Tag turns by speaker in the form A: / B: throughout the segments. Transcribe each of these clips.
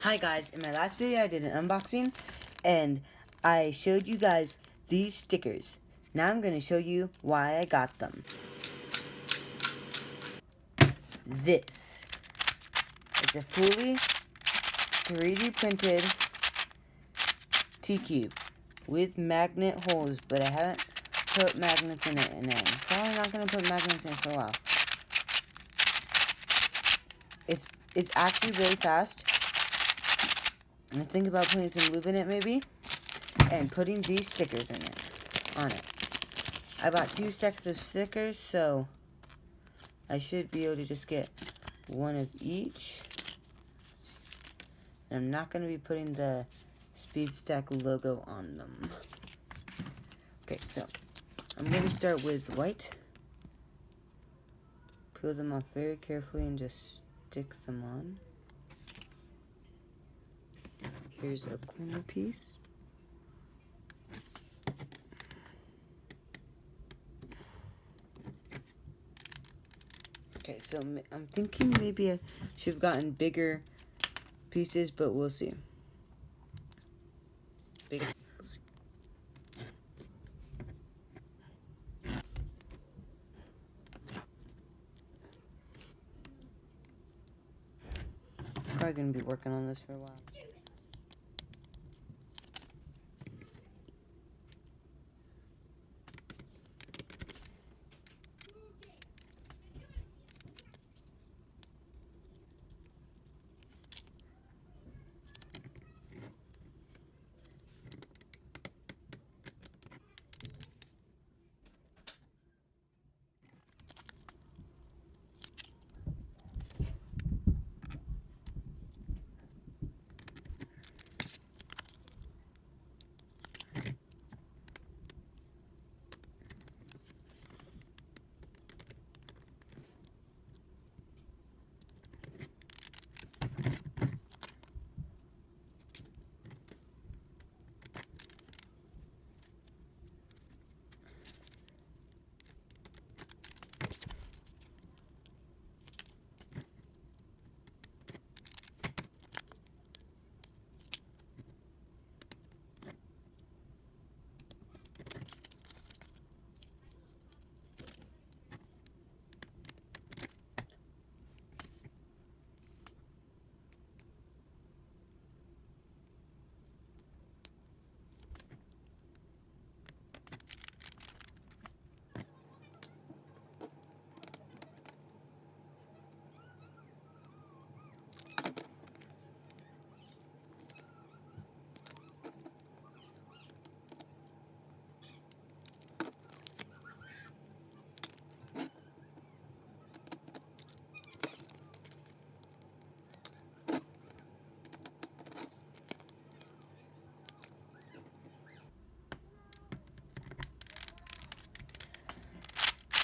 A: Hi guys, in my last video I did an unboxing and I showed you guys these stickers. Now I'm going to show you why I got them. This is a fully 3D printed T-Cube with magnet holes, but I haven't put magnets in it, and I'm probably not going to put magnets in it for a while. It's actually really fast. I'm thinking about putting some lube in it maybe, and putting these stickers on it. I bought 2 stacks of stickers, so I should be able to just get one of each. And I'm not going to be putting the SpeedStack logo on them. Okay, so I'm going to start with white. Peel them off very carefully and just stick them on. Here's a corner piece. Okay, so I'm thinking maybe I should have gotten bigger pieces, but we'll see. Probably going to be working on this for a while.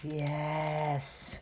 A: Yes.